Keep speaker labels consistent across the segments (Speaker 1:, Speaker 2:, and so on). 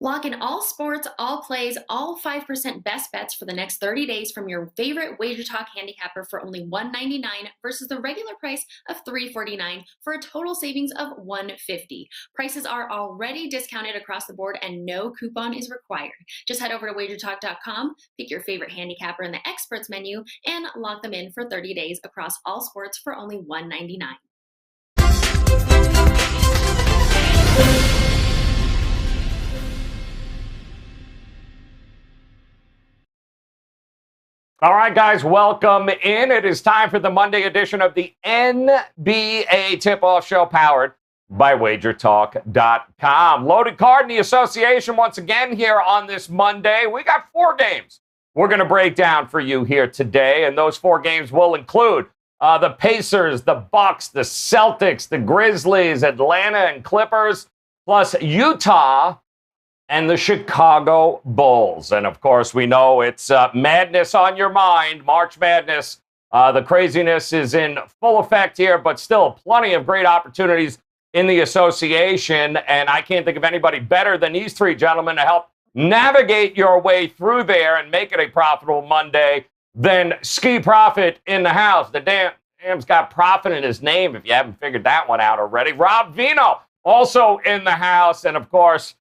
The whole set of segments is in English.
Speaker 1: Lock in all sports, all plays, all 5% best bets for the next 30 days from your favorite WagerTalk handicapper for only $1.99 versus the regular price of $3.49 for a total savings of $1.50. Prices are already discounted across the board and no coupon is required. Just head over to WagerTalk.com, pick your favorite handicapper in the experts menu, and lock them in for 30 days across all sports for only $1.99.
Speaker 2: All right, guys, welcome in. It is time for the Monday edition of the NBA Tip-Off Show powered by WagerTalk.com. Loaded card in the association once again here on this Monday. We got 4 games we're going to break down for you here today, and those 4 games will include the Pacers, the Bucks, the Celtics, the Grizzlies, Atlanta and Clippers, plus Utah and the Chicago Bulls. And, of course, we know it's madness on your mind, March Madness. The craziness is in full effect here, but still plenty of great opportunities in the association. And I can't think of anybody better than these 3 gentlemen to help navigate your way through there and make it a profitable Monday than Ski Profit in the house. The damn's got profit in his name, if you haven't figured that one out already. Rob Vino also in the house. And, of course,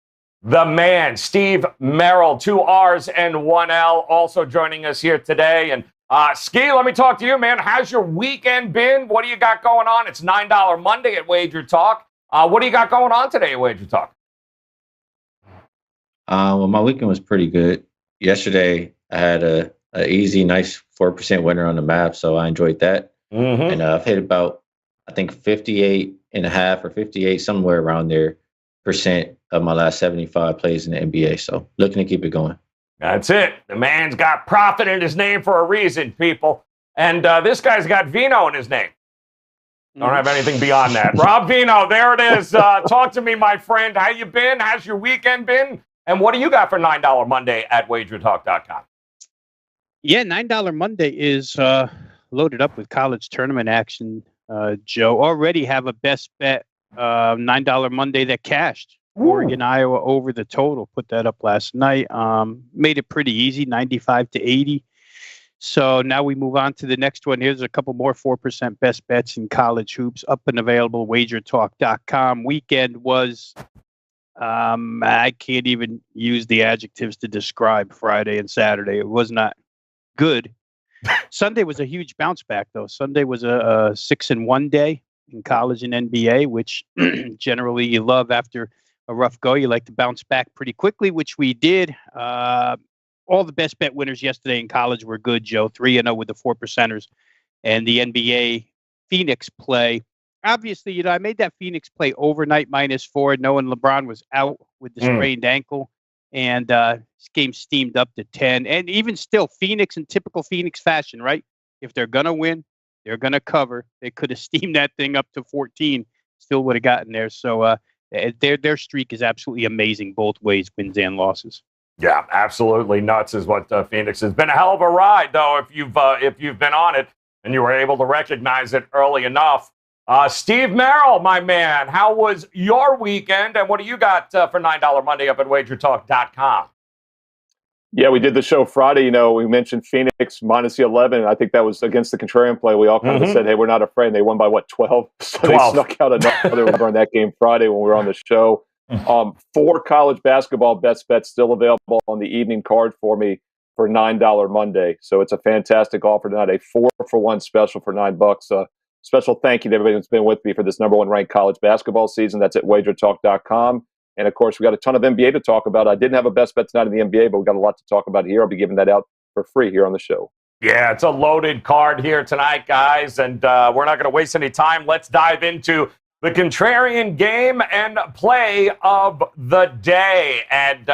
Speaker 2: the man, Steve Merrill, 2 R's and 1 L, also joining us here today. And Ski, let me talk to you, man. How's your weekend been? What do you got going on? It's $9 Monday at Wager Talk. What do you got going on today at Wager Talk?
Speaker 3: Well, my weekend was pretty good. Yesterday, I had a easy, nice 4% winner on the map, so I enjoyed that.
Speaker 2: Mm-hmm.
Speaker 3: And I've hit about, I think, 58.5 or 58, somewhere around there, percent of my last 75 plays in the NBA. So looking to keep it going.
Speaker 2: That's it. The man's got profit in his name for a reason, people. And this guy's got Vino in his name. Don't have anything beyond that. Rob Vino, there it is. Talk to me, my friend. How you been? How's your weekend been? And what do you got for $9 Monday at WagerTalk.com?
Speaker 4: Yeah, $9 Monday is loaded up with college tournament action, Joe. Already have a best bet $9 Monday that cashed.
Speaker 2: Ooh.
Speaker 4: Oregon, Iowa over the total. Put that up last night. Made it pretty easy, 95 to 80. So now we move on to the next one. Here's a couple more 4% best bets in college hoops up and available. WagerTalk.com. Weekend was, I can't even use the adjectives to describe Friday and Saturday. It was not good. Sunday was a huge bounce back, though. Sunday was a 6-1 day in college and NBA, which generally you love after a rough go. You like to bounce back pretty quickly, which we did. All the best bet winners yesterday in college were good, Joe. 3-0 with the 4%ers. And the NBA Phoenix play. Obviously, I made that Phoenix play overnight -4, knowing LeBron was out with the sprained ankle. And this game steamed up to 10. And even still, Phoenix in typical Phoenix fashion, right? If they're going to win, they're going to cover. They could have steamed that thing up to 14. Still would have gotten there. So their streak is absolutely amazing both ways, wins and losses.
Speaker 2: Yeah, absolutely nuts is what Phoenix has been. A hell of a ride, though, if you've been on it and you were able to recognize it early enough. Steve Merrill, my man, how was your weekend, and what do you got for $9 Monday up at WagerTalk.com?
Speaker 5: Yeah, we did the show Friday. We mentioned Phoenix minus the 11. I think that was against the contrarian play. We all kind of said, hey, we're not afraid. And they won by, 12? So 12. They snuck out another one during that game Friday when we were on the show. 4 college basketball best bets still available on the evening card for me for $9 Monday. So it's a fantastic offer tonight, a 4-for-1 special for $9. Special thank you to everybody that's been with me for this number 1 ranked college basketball season. That's at WagerTalk.com. And, of course, we got a ton of NBA to talk about. I didn't have a best bet tonight in the NBA, but we got a lot to talk about here. I'll be giving that out for free here on the show.
Speaker 2: Yeah, it's a loaded card here tonight, guys, and we're not going to waste any time. Let's dive into the contrarian game and play of the day. And,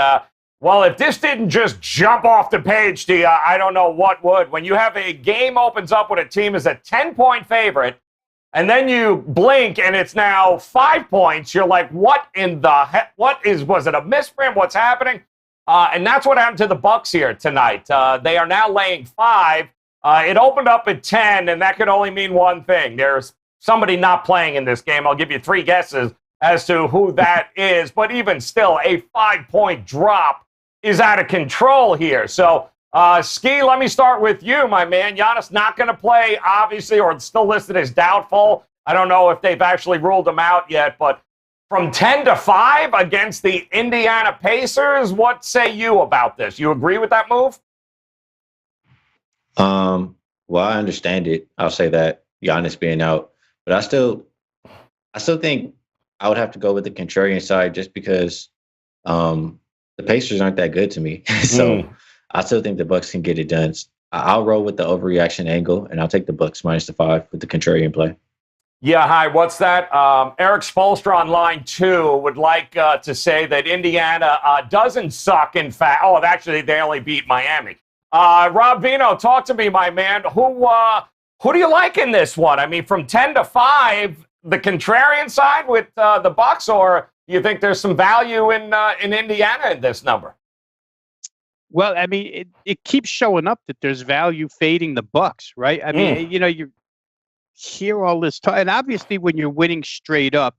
Speaker 2: well, if this didn't just jump off the page to you, I don't know what would. When you have a game opens up when a team is a 10-point favorite, and then you blink and it's now 5 points, you're like, what in the heck? Was it a misprint? What's happening? And that's what happened to the Bucks here tonight. They are now laying 5. It opened up at 10, and that could only mean one thing. There's somebody not playing in this game. I'll give you 3 guesses as to who that is. But even still, a 5-point drop is out of control here. So, Ski, let me start with you, my man. Giannis not going to play, obviously, or still listed as doubtful. I don't know if they've actually ruled him out yet, but from 10-5 against the Indiana Pacers, what say you about this? You agree with that move?
Speaker 3: Well, I understand it. I'll say that, Giannis being out. But I still think I would have to go with the contrarian side just because the Pacers aren't that good to me. So I still think the Bucks can get it done. I'll roll with the overreaction angle, and I'll take the Bucks minus the 5 with the contrarian play.
Speaker 2: Yeah, hi, what's that? Eric Spolstra on line 2 would like to say that Indiana doesn't suck, in fact. Oh, actually, they only beat Miami. Rob Vino, talk to me, my man. Who do you like in this one? I mean, from 10-5, the contrarian side with the Bucks, or do you think there's some value in Indiana in this number?
Speaker 4: Well, I mean, it keeps showing up that there's value fading the Bucks, right? I mean, you hear all this talk, and obviously when you're winning straight up,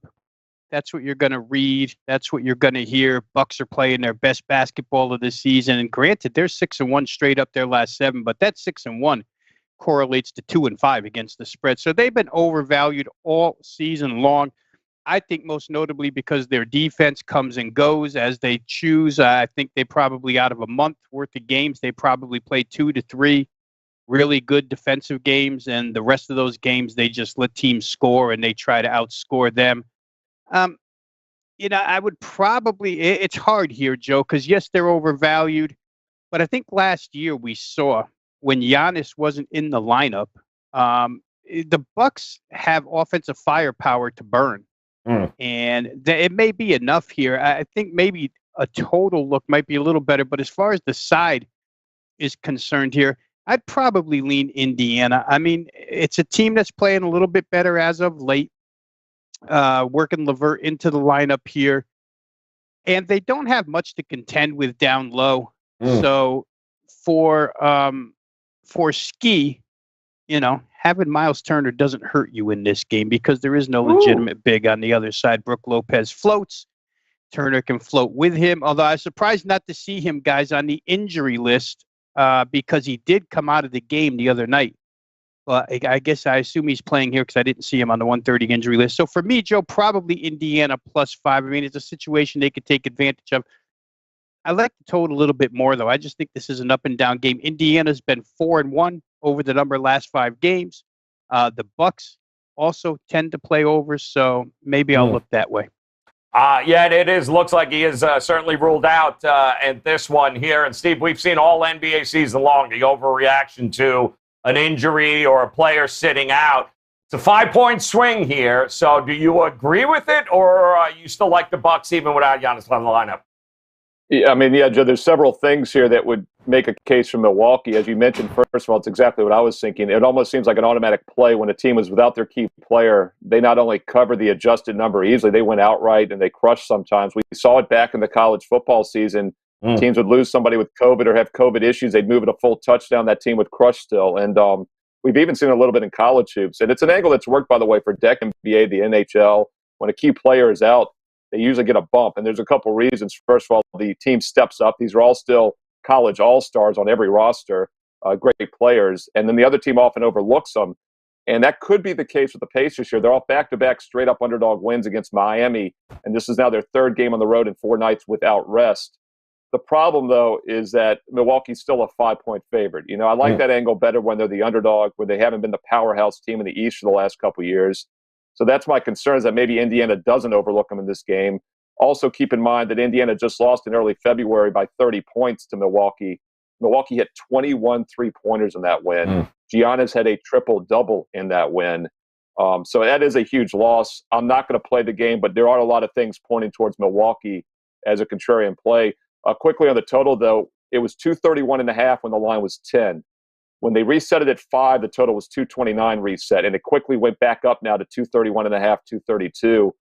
Speaker 4: that's what you're going to read. That's what you're going to hear. Bucks are playing their best basketball of the season. And granted, they're 6-1 straight up their last 7, but that 6-1 correlates to 2-5 against the spread. So they've been overvalued all season long. I think most notably because their defense comes and goes as they choose. I think they probably, out of a month worth of games, they probably play 2 to 3 really good defensive games. And the rest of those games, they just let teams score and they try to outscore them. I would probably, it's hard here, Joe, because yes, they're overvalued, but I think last year we saw when Giannis wasn't in the lineup, the Bucks have offensive firepower to burn, and it may be enough here. I think maybe a total look might be a little better, but as far as the side is concerned here, I'd probably lean Indiana. I mean, it's a team that's playing a little bit better as of late. Working LeVert into the lineup here, and they don't have much to contend with down low. So for Ski, having Miles Turner doesn't hurt you in this game because there is no legitimate big on the other side. Brook Lopez floats. Turner can float with him, although I was surprised not to see him, guys, on the injury list because he did come out of the game the other night. Well, I assume he's playing here because I didn't see him on the 130 injury list. So for me, Joe, probably Indiana +5. I mean, it's a situation they could take advantage of. I like the total a little bit more, though. I just think this is an up-and-down game. Indiana's been 4-1 over the number last 5 games. The Bucks also tend to play over, so maybe I'll look that way.
Speaker 2: Yeah, it looks like he is certainly ruled out at this one here. And, Steve, we've seen all NBA season long the overreaction to an injury or a player sitting out. It's a 5-point swing here. So do you agree with it, or you still like the Bucks even without Giannis on the lineup?
Speaker 5: Yeah, I mean, Joe, there's several things here that would make a case for Milwaukee. As you mentioned, first of all, it's exactly what I was thinking. It almost seems like an automatic play when a team is without their key player. They not only cover the adjusted number easily, they win outright and they crush sometimes. We saw it back in the college football season. Teams would lose somebody with COVID or have COVID issues. They'd move it a full touchdown. That team would crush still. And we've even seen a little bit in college hoops. And it's an angle that's worked, by the way, for NBA, the NHL. When a key player is out, they usually get a bump. And there's a couple reasons. First of all, the team steps up. These are all still college all-stars on every roster, great players. And then the other team often overlooks them. And that could be the case with the Pacers here. They're all back-to-back straight-up underdog wins against Miami. And this is now their 3rd game on the road in 4 nights without rest. The problem, though, is that Milwaukee's still a 5-point favorite. I like that angle better when they're the underdog, where they haven't been the powerhouse team in the East for the last couple of years. So that's my concern, is that maybe Indiana doesn't overlook them in this game. Also, keep in mind that Indiana just lost in early February by 30 points to Milwaukee. Milwaukee hit 21 3-pointers in that win. Giannis had a triple-double in that win. So that is a huge loss. I'm not going to play the game, but there are a lot of things pointing towards Milwaukee as a contrarian play. Quickly on the total, though, it was 231.5 when the line was 10. When they reset it at 5, the total was 229 reset, and it quickly went back up now to 231.5, 232.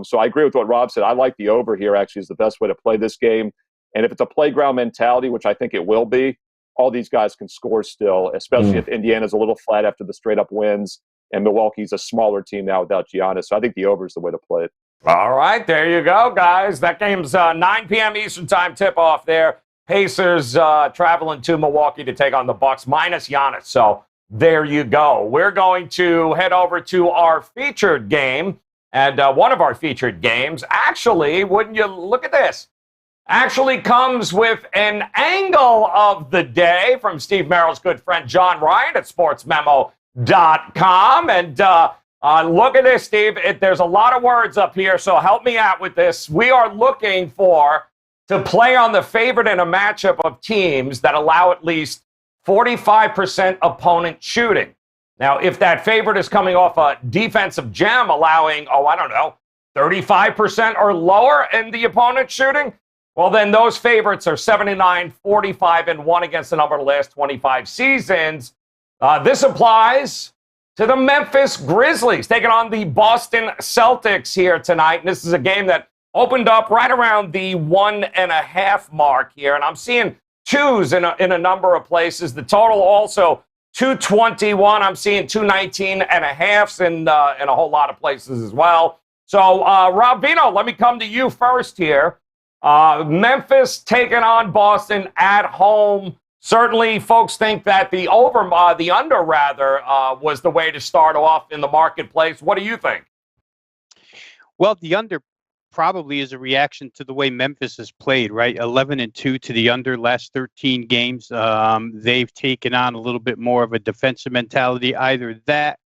Speaker 5: So I agree with what Rob said. I like the over here, actually, is the best way to play this game. And if it's a playground mentality, which I think it will be, all these guys can score still, especially if Indiana's a little flat after the straight-up wins, and Milwaukee's a smaller team now without Giannis. So I think the over is the way to play it.
Speaker 2: All right, there you go, guys. That game's 9 p.m. Eastern time tip-off there. Pacers traveling to Milwaukee to take on the Bucks minus Giannis. So there you go. We're going to head over to our featured game. And one of our featured games, actually, wouldn't you look at this, actually comes with an angle of the day from Steve Merrill's good friend John Ryan at sportsmemo.com. And look at this, Steve. There's a lot of words up here, so help me out with this. We are looking to play on the favorite in a matchup of teams that allow at least 45% opponent shooting. Now, if that favorite is coming off a defensive gem allowing, 35% or lower in the opponent shooting, well, then those favorites are 79, 45, and 1 against the number of the last 25 seasons. This applies to the Memphis Grizzlies, taking on the Boston Celtics here tonight. And this is a game that opened up right around the 1.5 mark here. And I'm seeing twos in a number of places. The total also 221. I'm seeing 219.5s in a whole lot of places as well. So, Rob Vino, let me come to you first here. Memphis taking on Boston at home. Certainly, folks think that the under was the way to start off in the marketplace. What do you think?
Speaker 4: Well, the under probably is a reaction to the way Memphis has played, right? 11-2 to the under last 13 games. They've taken on a little bit more of a defensive mentality, either that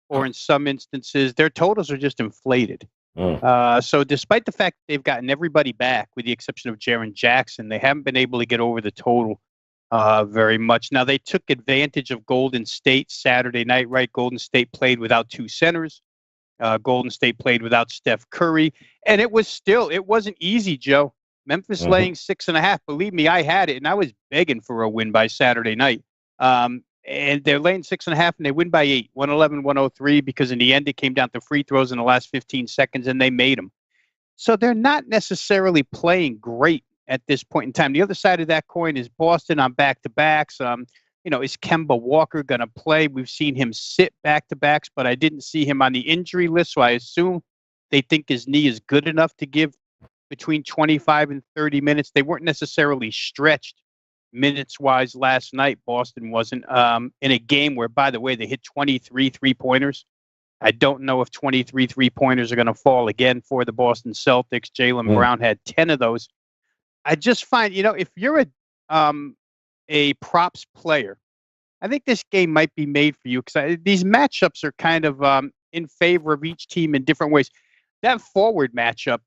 Speaker 4: or in some instances, their totals are just inflated. So despite the fact they've gotten everybody back, with the exception of Jaren Jackson, they haven't been able to get over the total very much. Now, they took advantage of Golden State Saturday night, right? Golden State played without two centers. Golden State played without Steph Curry. And it wasn't easy, Joe. Memphis laying 6.5. Believe me, I had it, and I was begging for a win by Saturday night. And they're laying 6.5, and they win by 8, 111-103, because in the end it came down to free throws in the last 15 seconds, and they made them. So they're not necessarily playing great at this point in time. The other side of that coin is Boston on back-to-backs. Is Kemba Walker going to play? We've seen him sit back-to-backs, but I didn't see him on the injury list, so I assume they think his knee is good enough to give between 25 and 30 minutes. They weren't necessarily stretched minutes-wise last night. Boston wasn't, in a game where, by the way, they hit 23 three-pointers. I don't know if 23 three-pointers are going to fall again for the Boston Celtics. Jaylen Brown had 10 of those. I just find, if you're a props player, I think this game might be made for you, because these matchups are kind of in favor of each team in different ways. That forward matchup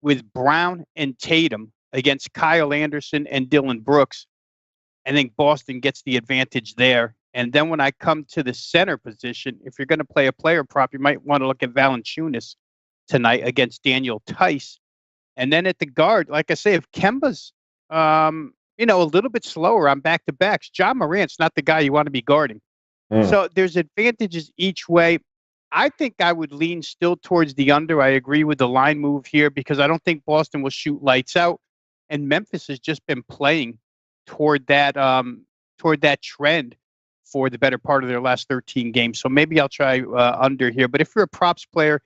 Speaker 4: with Brown and Tatum against Kyle Anderson and Dylan Brooks, I think Boston gets the advantage there. And then when I come to the center position, if you're going to play a player prop, you might want to look at Valanciunas tonight against Daniel Tice. And then at the guard, like I say, if Kemba's a little bit slower on back-to-backs, John Morant's not the guy you want to be guarding. So there's advantages each way. I think I would lean still towards the under. I agree with the line move here, because I don't think Boston will shoot lights out. And Memphis has just been playing toward that trend for the better part of their last 13 games. So maybe I'll try under here. But if you're a props player,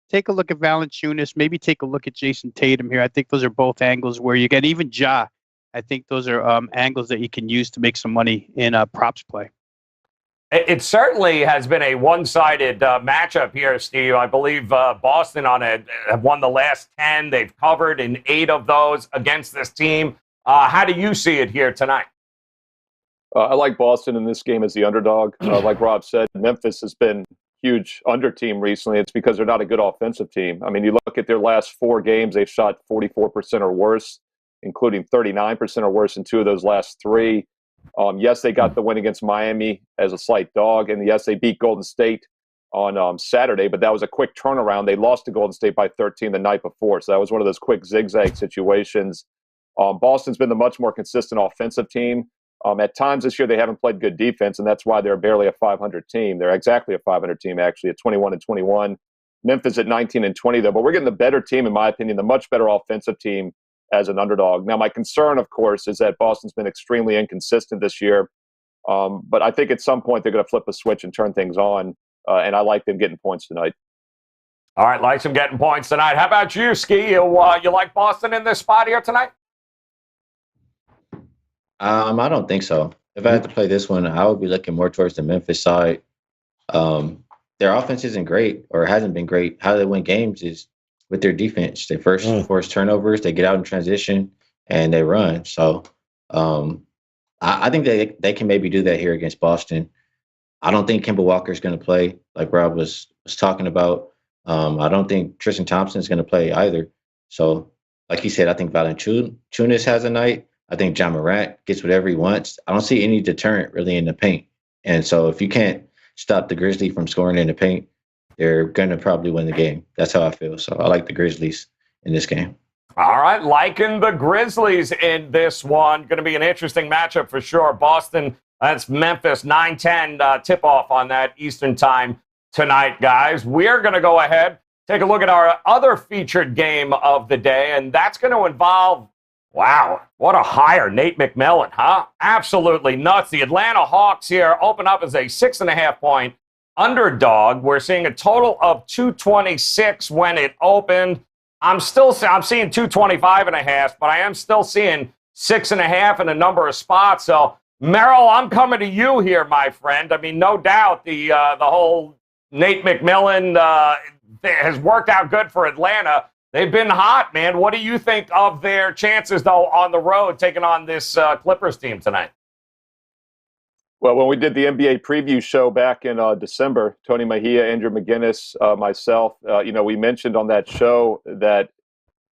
Speaker 4: take a look at Valanciunas. Maybe take a look at Jason Tatum here. I think those are both angles where you get even Ja. I think those are angles that you can use to make some money in props play.
Speaker 2: It certainly has been a one-sided matchup here, Steve. I believe Boston have won the last 10. They've covered in 8 of those against this team. How do you see it here tonight?
Speaker 5: I like Boston in this game as the underdog. Like Rob said, Memphis has been huge under team recently. It's because they're not a good offensive team. I mean, you look at their last 4 games, they've shot 44% or worse, including 39% or worse in 2 of those last 3. Yes, they got the win against Miami as a slight dog, and yes, they beat Golden State on Saturday, but that was a quick turnaround. They lost to Golden State by 13 the night before, so that was one of those quick zigzag situations. Boston's been the much more consistent offensive team. At times this year, they haven't played good defense, and that's why they're barely a 500 team. They're exactly a 500 team, actually, at 21-21. Memphis at 19-20, though. But we're getting the better team, in my opinion, the much better offensive team as an underdog. Now, my concern, of course, is that Boston's been extremely inconsistent this year. But I think at some point they're going to flip a switch and turn things on. And I like them getting points tonight.
Speaker 2: All right, likes him getting points tonight. How about you, Ski? You like Boston in this spot here tonight?
Speaker 3: I don't think so. If I had to play this one, I would be looking more towards the Memphis side. Their offense isn't great or hasn't been great. How they win games is with their defense. They first force turnovers, they get out in transition, and they run. So I think they can maybe do that here against Boston. I don't think Kemba Walker is going to play like Rob was talking about. I don't think Tristan Thompson is going to play either. So, like he said, I think Valanciunas has a night. I think John Morant gets whatever he wants. I don't see any deterrent really in the paint. And so if you can't stop the Grizzlies from scoring in the paint, they're going to probably win the game. That's how I feel. So I like the Grizzlies in this game.
Speaker 2: All right, liking the Grizzlies in this one. Going to be an interesting matchup for sure. Boston, that's Memphis, 9:10 tip-off on that Eastern time tonight, guys. We're going to go ahead, take a look at our other featured game of the day, and that's going to involve, wow, what a hire, Nate McMillan, huh? Absolutely nuts. The Atlanta Hawks here open up as a 6.5-point underdog. We're seeing a total of 226 when it opened. I'm seeing 225.5, but I am still seeing 6.5 in a number of spots. So, Merrill, I'm coming to you here, my friend. I mean, no doubt the whole Nate McMillan has worked out good for Atlanta. They've been hot, man. What do you think of their chances, though, on the road taking on this Clippers team tonight?
Speaker 5: Well, when we did the NBA preview show back in December, Tony Mejia, Andrew McGinnis, myself, we mentioned on that show that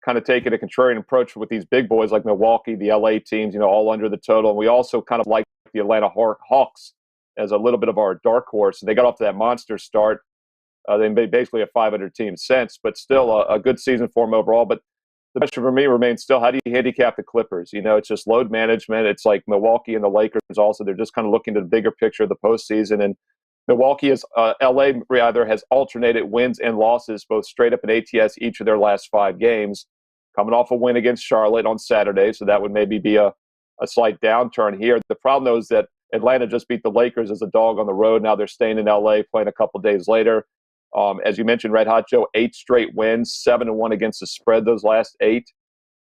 Speaker 5: kind of taking a contrarian approach with these big boys like Milwaukee, the LA teams, all under the total. And we also kind of like the Atlanta Hawks as a little bit of our dark horse. And they got off to that monster start. They made basically a 500 team since, but still a good season for them overall. But the question for me remains still, how do you handicap the Clippers? It's just load management. It's like Milwaukee and the Lakers also. They're just kind of looking at the bigger picture of the postseason. And Milwaukee LA rather has alternated wins and losses, both straight up and ATS, each of their last 5 games, coming off a win against Charlotte on Saturday. So that would maybe be a slight downturn here. The problem, though, is that Atlanta just beat the Lakers as a dog on the road. Now they're staying in LA, playing a couple days later. As you mentioned, Red Hot Joe, 8 straight wins, 7-1 against the spread those last 8.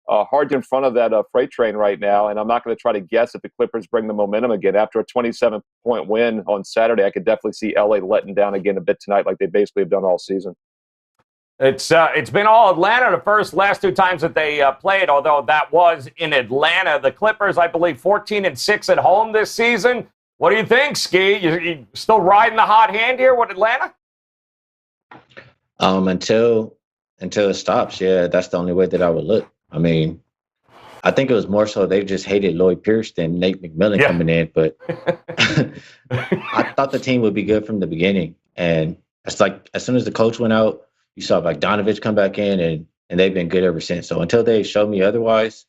Speaker 5: Hard in front of that freight train right now, and I'm not going to try to guess if the Clippers bring the momentum again. After a 27-point win on Saturday, I could definitely see LA letting down again a bit tonight like they basically have done all season.
Speaker 2: It's been all Atlanta the last 2 times that they played, although that was in Atlanta. The Clippers, I believe, 14-6 at home this season. What do you think, Ski? You still riding the hot hand here with Atlanta?
Speaker 3: Until it stops, yeah, that's the only way that I would look. I mean, I think it was more so they just hated Lloyd Pierce than Nate McMillan coming in, but I thought the team would be good from the beginning. And it's like as soon as the coach went out, you saw like Donovich come back in, and they've been good ever since. So until they show me otherwise,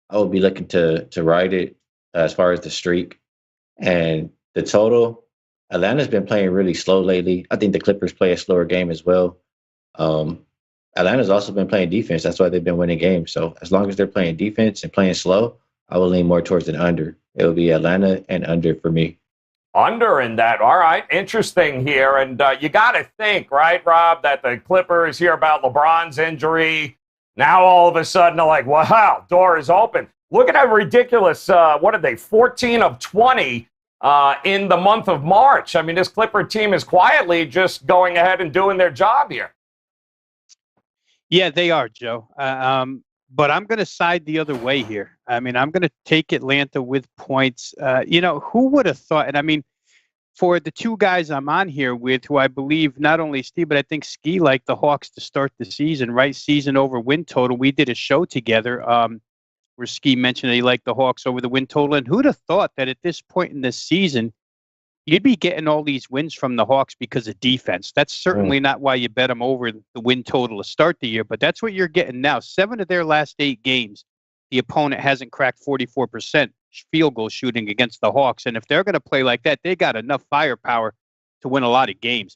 Speaker 3: I would be looking to ride it as far as the streak. And the total, Atlanta's been playing really slow lately. I think the Clippers play a slower game as well. Atlanta's also been playing defense. That's why they've been winning games. So as long as they're playing defense and playing slow, I will lean more towards an under. It will be Atlanta and under for me.
Speaker 2: Under in that. All right. Interesting here. And you got to think, right, Rob, that the Clippers hear about LeBron's injury. Now all of a sudden they're like, wow, door is open. Look at how ridiculous. What are they? 14 of 20 in the month of March. I mean, this Clipper team is quietly just going ahead and doing their job here.
Speaker 4: Yeah, they are, Joe. But I'm going to side the other way here. I mean, I'm going to take Atlanta with points. Who would have thought? And I mean, for the 2 guys I'm on here with, who I believe not only Steve, but I think Ski liked the Hawks to start the season, right? Season over win total. We did a show together where Ski mentioned that he liked the Hawks over the win total. And who'd have thought that at this point in this season, you'd be getting all these wins from the Hawks because of defense. That's certainly not why you bet them over the win total to start the year, but that's what you're getting now. 7 of their last 8 games, the opponent hasn't cracked 44% field goal shooting against the Hawks. And if they're going to play like that, they got enough firepower to win a lot of games.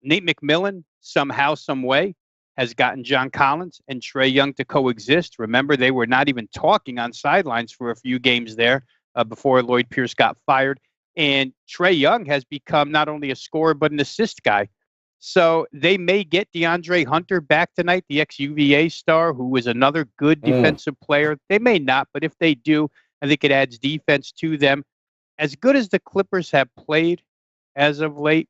Speaker 4: Nate McMillan, somehow, some way, has gotten John Collins and Trae Young to coexist. Remember, they were not even talking on sidelines for a few games there before Lloyd Pierce got fired. And Trae Young has become not only a scorer, but an assist guy. So they may get DeAndre Hunter back tonight, the ex-UVA star, who was another good defensive player. They may not, but if they do, I think it adds defense to them. As good as the Clippers have played as of late,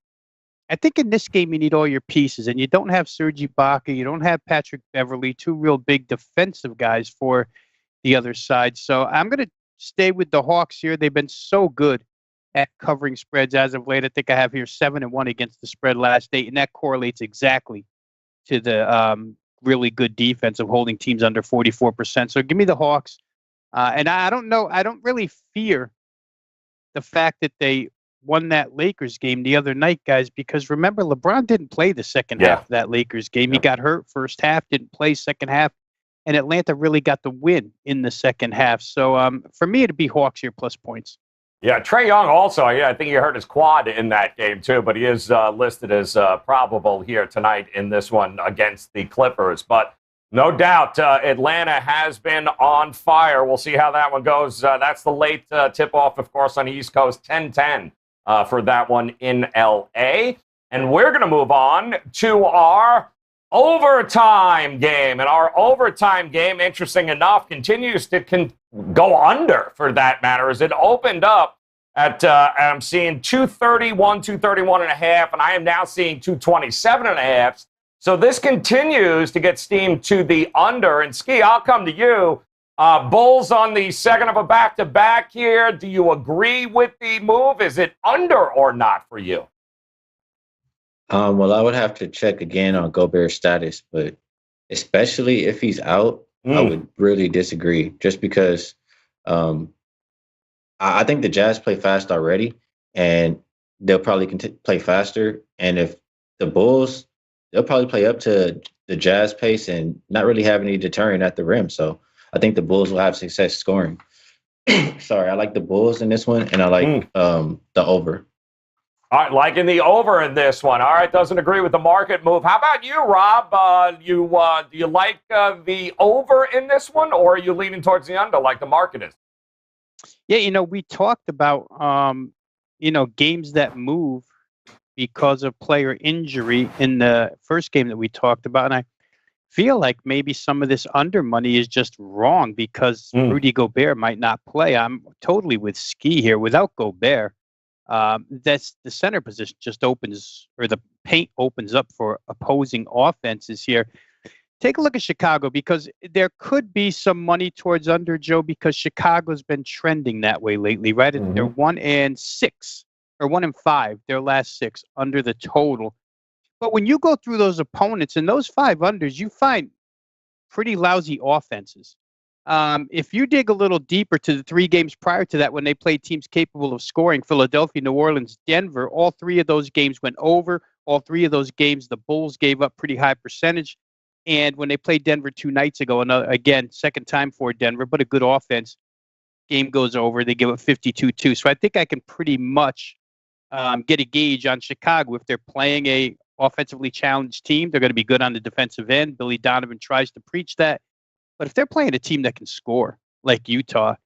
Speaker 4: I think in this game you need all your pieces, and you don't have Serge Ibaka, you don't have Patrick Beverley, two real big defensive guys for the other side. So I'm going to stay with the Hawks here. They've been so good at covering spreads as of late. I think I have here 7-1 against the spread last 8, and that correlates exactly to the really good defense of holding teams under 44%. So give me the Hawks. And I don't know. I don't really fear the fact that they won that Lakers game the other night, guys, because remember, LeBron didn't play the second half of that Lakers game. He got hurt first half, didn't play second half, and Atlanta really got the win in the second half. So for me, it'd be Hawks here plus points.
Speaker 2: Yeah, Trae Young also, I think he hurt his quad in that game too, but he is listed as probable here tonight in this one against the Clippers. But no doubt, Atlanta has been on fire. We'll see how that one goes. That's the late tip-off, of course, on the East Coast, 10-10 for that one in L.A. And we're going to move on to our overtime game. And our overtime game, interesting enough, continues to go under, for that matter, as it opened up at, I'm seeing 231, 231 and a half, and I am now seeing 227 and a half. So this continues to get steamed to the under. And Ski, I'll come to you. Bulls on the second of a back-to-back here. Do you agree with the move? Is it under or not for you?
Speaker 3: Well, I would have to check again on Gobert's status, but especially if he's out, I would really disagree. Just because I think the Jazz play fast already, and they'll probably play faster. And if the Bulls, they'll probably play up to the Jazz pace and not really have any deterrent at the rim. So I think the Bulls will have success scoring. Sorry, I like the Bulls in this one, and I like the over.
Speaker 2: All right, liking the over in this one. All right, doesn't agree with the market move. How about you, Rob? Do you like the over in this one, or are you leaning towards the under like the market is?
Speaker 4: Yeah, we talked about, games that move because of player injury in the first game that we talked about. And I feel like maybe some of this under money is just wrong because Rudy Gobert might not play. I'm totally with Ski here. Without Gobert, that's the center position just opens, or the paint opens up for opposing offenses here. Take a look at Chicago, because there could be some money towards under, Joe, because Chicago's been trending that way lately, right? Mm-hmm. They're 1-6 or 1-5, their last 6 under the total. But when you go through those opponents and those 5 unders, you find pretty lousy offenses. If you dig a little deeper to the 3 games prior to that, when they played teams capable of scoring, Philadelphia, New Orleans, Denver, all 3 of those games went over. All 3 of those games, the Bulls gave up pretty high percentage. And when they played Denver 2 nights ago, again, second time for Denver, but a good offense, game goes over. They give up 52-2. So I think I can pretty much get a gauge on Chicago. If they're playing a offensively challenged team, they're going to be good on the defensive end. Billy Donovan tries to preach that. But if they're playing a team that can score, like Utah,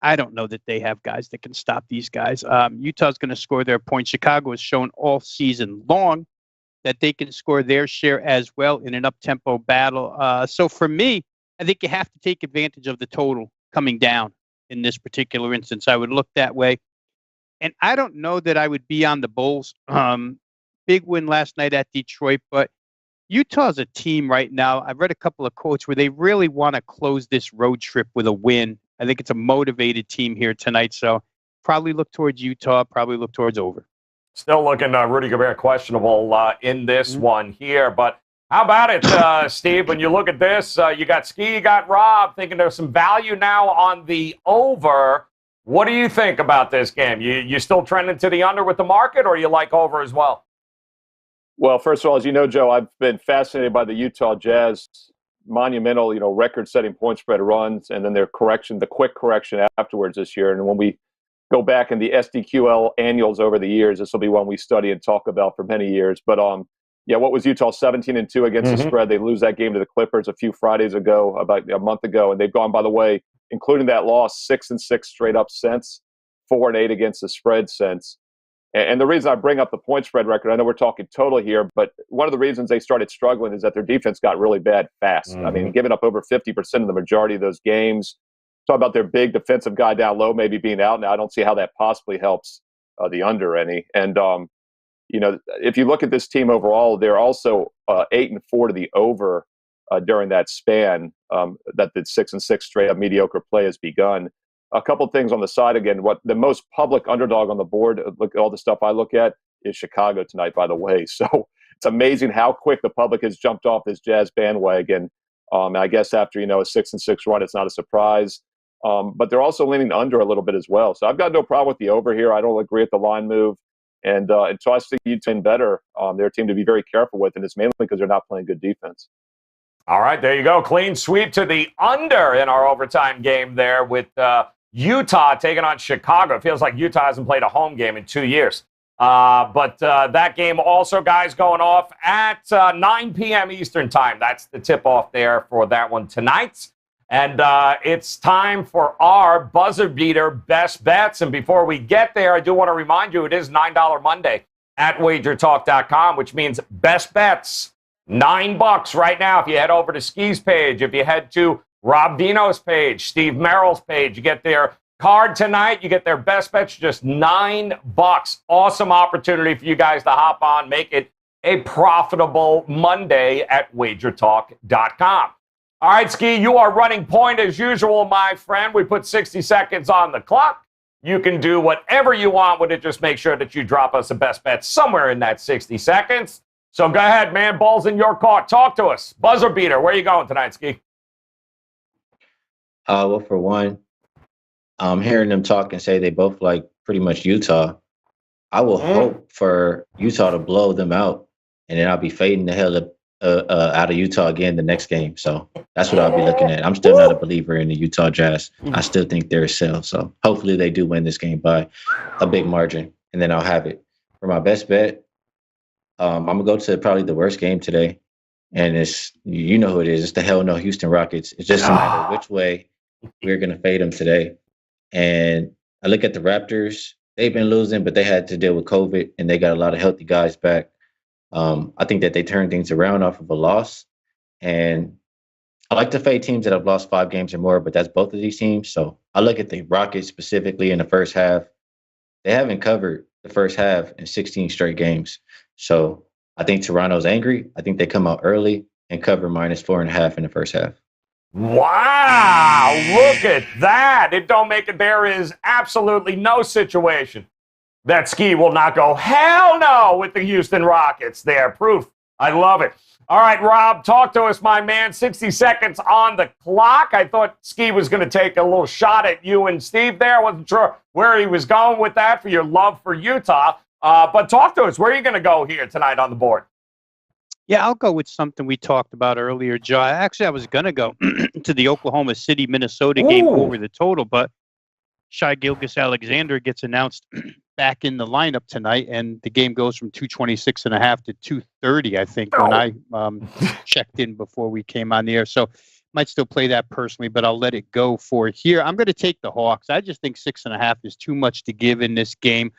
Speaker 4: I don't know that they have guys that can stop these guys. Utah's going to score their points. Chicago has shown all season long that they can score their share as well in an up-tempo battle. So for me, I think you have to take advantage of the total coming down in this particular instance. I would look that way. And I don't know that I would be on the Bulls. Big win last night at Detroit, but Utah's a team right now. I've read a couple of quotes where they really want to close this road trip with a win. I think it's a motivated team here tonight. So probably look towards Utah, probably look towards over.
Speaker 2: Still looking Rudy Gobert questionable in this one here. But how about it, Steve? When you look at this, you got Ski, you got Rob, thinking there's some value now on the over. What do you think about this game? You still trending to the under with the market, or you like over as well?
Speaker 5: Well, first of all, as you know, Joe, I've been fascinated by the Utah Jazz monumental, record-setting point spread runs, and then their correction, the quick correction afterwards this year. And when we go back in the SDQL annuals over the years, this will be one we study and talk about for many years. But what was Utah 17-2 against the spread? They lose that game to the Clippers a few Fridays ago, about a month ago, and they've gone, by the way, including that loss, 6-6 straight up since, 4-8 against the spread since. And the reason I bring up the point spread record, I know we're talking total here, but one of the reasons they started struggling is that their defense got really bad fast. I mean, giving up over 50% of the majority of those games. Talk about their big defensive guy down low maybe being out now. I don't see how that possibly helps the under any. And, if you look at this team overall, they're also 8-4 to the over during that span that the 6-6 straight up mediocre play has begun. A couple of things on the side again. What the most public underdog on the board, look at all the stuff I look at, is Chicago tonight, by the way. So it's amazing how quick the public has jumped off this Jazz bandwagon. I guess after, a 6-6 run, it's not a surprise. But they're also leaning under a little bit as well. So I've got no problem with the over here. I don't agree with the line move. And so I think Utah better. They're a team to be very careful with, and it's mainly because they're not playing good defense.
Speaker 2: All right, there you go. Clean sweep to the under in our overtime game there with Utah taking on Chicago. It feels like Utah hasn't played a home game in 2 years. But that game also, guys, going off at 9 p.m. Eastern time. That's the tip-off there for that one tonight. And it's time for our buzzer beater best bets. And before we get there, I do want to remind you, it is $9 Monday at WagerTalk.com, which means best bets, $9 right now. If you head over to Ski's page, if you head to Rob Dino's page, Steve Merrill's page, you get their card tonight, you get their best bets, just $9. Awesome opportunity for you guys to hop on, make it a profitable Monday at WagerTalk.com. All right, Ski, you are running point as usual, my friend. We put 60 seconds on the clock. You can do whatever you want with it. Just make sure that you drop us a best bet somewhere in that 60 seconds. So go ahead, man. Ball's in your court. Talk to us. Buzzer beater. Where are you going tonight, Ski?
Speaker 3: Well, for one, hearing them talk and say they both like pretty much Utah, I will hope for Utah to blow them out, and then I'll be fading the hell out of Utah again the next game. So that's what I'll be looking at. I'm still not a believer in the Utah Jazz. I still think they're a sell. So hopefully they do win this game by a big margin, and then I'll have it. For my best bet, I'm going to go to probably the worst game today. And it's, you know who it is. It's the hell no Houston Rockets. It's just a matter of which way we're going to fade them today. And I look at the Raptors. They've been losing, but they had to deal with COVID, and they got a lot of healthy guys back. I think that they turned things around off of a loss. And I like to fade teams that have lost 5 games or more, but that's both of these teams. So I look at the Rockets specifically in the first half. They haven't covered the first half in 16 straight games. So I think Toronto's angry. I think they come out early and cover -4.5 in the first half.
Speaker 2: Wow, look at that. It don't make it. There is absolutely no situation that Ski will not go hell no with the Houston Rockets there. Proof. I love it. All right, Rob, talk to us, my man. 60 seconds on the clock. I thought Ski was going to take a little shot at you and Steve there. I wasn't sure where he was going with that for your love for Utah. But talk to us. Where are you going to go here tonight on the board?
Speaker 4: Yeah, I'll go with something we talked about earlier, Joe. Actually, I was going to go to the Oklahoma City, Minnesota game over the total, but Shai Gilgeous-Alexander gets announced back in the lineup tonight, and the game goes from 226.5 to 230, I think, when I checked in before we came on the air. So might still play that personally, but I'll let it go for here. I'm going to take the Hawks. I just think 6.5 is too much to give in this game.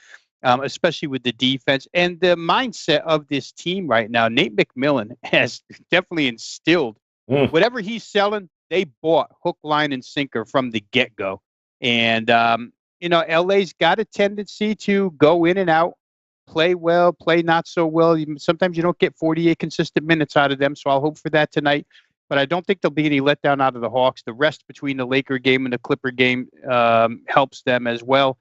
Speaker 4: Especially with the defense and the mindset of this team right now. Nate McMillan has definitely instilled whatever he's selling, they bought hook, line, and sinker from the get-go. And, LA's got a tendency to go in and out, play well, play not so well. Sometimes you don't get 48 consistent minutes out of them, so I'll hope for that tonight. But I don't think there'll be any letdown out of the Hawks. The rest between the Laker game and the Clipper game helps them as well.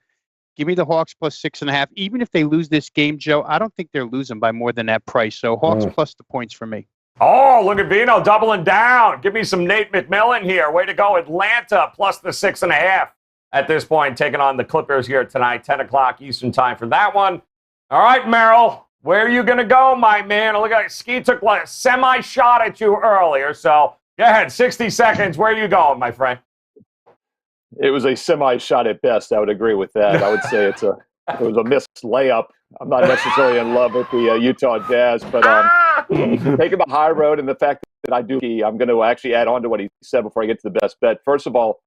Speaker 4: Give me the Hawks plus 6.5. Even if they lose this game, Joe, I don't think they're losing by more than that price. So Hawks plus the points for me.
Speaker 2: Oh, look at Vino doubling down. Give me some Nate McMillan here. Way to go, Atlanta plus the 6.5 at this point, taking on the Clippers here tonight, 10 o'clock Eastern time for that one. All right, Merrill, where are you going to go, my man? Look at Ski took like a semi-shot at you earlier. So go ahead, 60 seconds. Where are you going, my friend?
Speaker 5: It was a semi-shot at best. I would agree with that. I would say it was a missed layup. I'm not necessarily in love with the Utah Jazz, but taking the high road and the fact that I'm going to actually add on to what he said before I get to the best bet. First of all,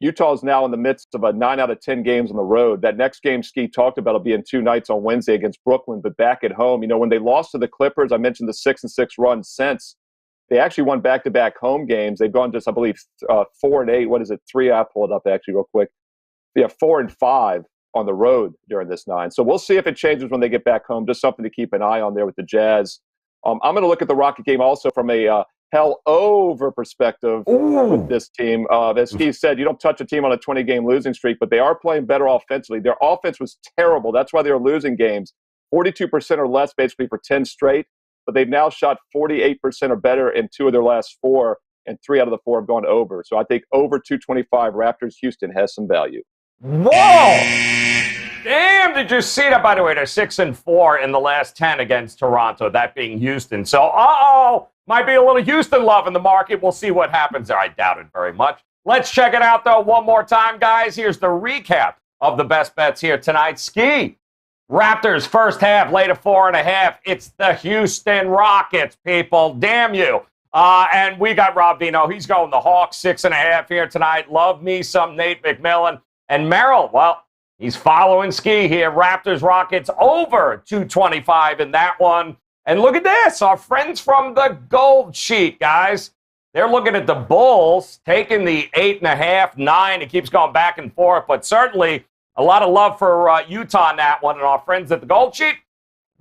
Speaker 5: Utah's now in the midst of a 9 out of 10 games on the road. That next game Ski talked about will be in 2 nights on Wednesday against Brooklyn, but back at home. When they lost to the Clippers, I mentioned the 6-6 run since. They actually won back-to-back home games. They've gone just, I believe, 4-8. What is it? 3. I'll pull it up actually real quick. They have 4-5 on the road during this 9. So we'll see if it changes when they get back home. Just something to keep an eye on there with the Jazz. I'm going to look at the Rocket game also from a hell over perspective with this team. As Steve said, you don't touch a team on a 20-game losing streak, but they are playing better offensively. Their offense was terrible. That's why they were losing games. 42% or less basically for 10 straight, but they've now shot 48% or better in 2 of their last 4, and 3 out of the 4 have gone over. So I think over 225 Raptors-Houston has some value.
Speaker 2: Whoa! Damn, did you see that? By the way, they're 6-4 in the last 10 against Toronto, that being Houston. So, might be a little Houston love in the market. We'll see what happens there. I doubt it very much. Let's check it out, though, one more time, guys. Here's the recap of the best bets here tonight. Ski. Raptors first half, laid a 4.5. It's the Houston Rockets, people. Damn you. And we got Rob Vino. He's going the Hawks 6.5 here tonight. Love me some Nate McMillan. And Merrill, well, he's following Ski here. Raptors Rockets over 225 in that one. And look at this. Our friends from the Gold Sheet, guys. They're looking at the Bulls, taking the 8.5, 9. It keeps going back and forth, but certainly a lot of love for Utah in that one. And our friends at the Gold Sheet,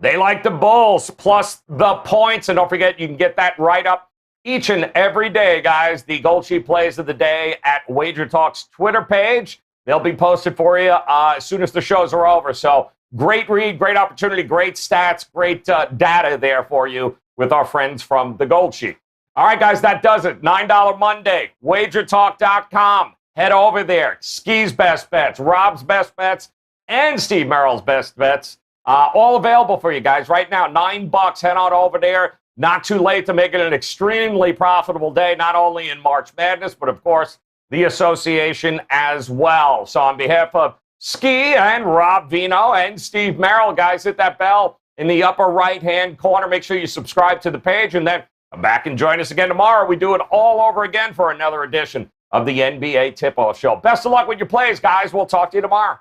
Speaker 2: they like the Bulls plus the points. And don't forget, you can get that right up each and every day, guys. The Gold Sheet plays of the day at WagerTalk's Twitter page. They'll be posted for you as soon as the shows are over. So great read, great opportunity, great stats, great data there for you with our friends from the Gold Sheet. All right, guys, that does it. $9 Monday, WagerTalk.com. Head over there. Ski's best bets, Rob's best bets, and Steve Merrill's best bets. All available for you guys right now. $9. Head on over there. Not too late to make it an extremely profitable day, not only in March Madness, but, of course, the association as well. So on behalf of Ski and Rob Vino and Steve Merrill, guys, hit that bell in the upper right-hand corner. Make sure you subscribe to the page, and then come back and join us again tomorrow. We do it all over again for another edition of the NBA Tip-Off Show. Best of luck with your plays, guys. We'll talk to you tomorrow.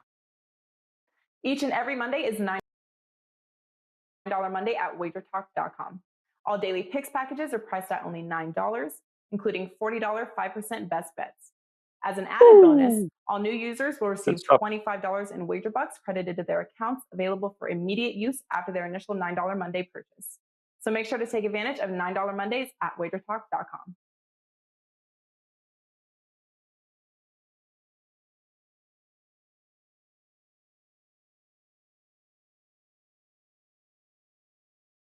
Speaker 6: Each and every Monday is $9 Monday at WagerTalk.com. All daily picks packages are priced at only $9, including $40 5% best bets. As an added bonus, all new users will receive $25 in WagerBucks credited to their accounts, available for immediate use after their initial $9 Monday purchase. So make sure to take advantage of $9 Mondays at WagerTalk.com.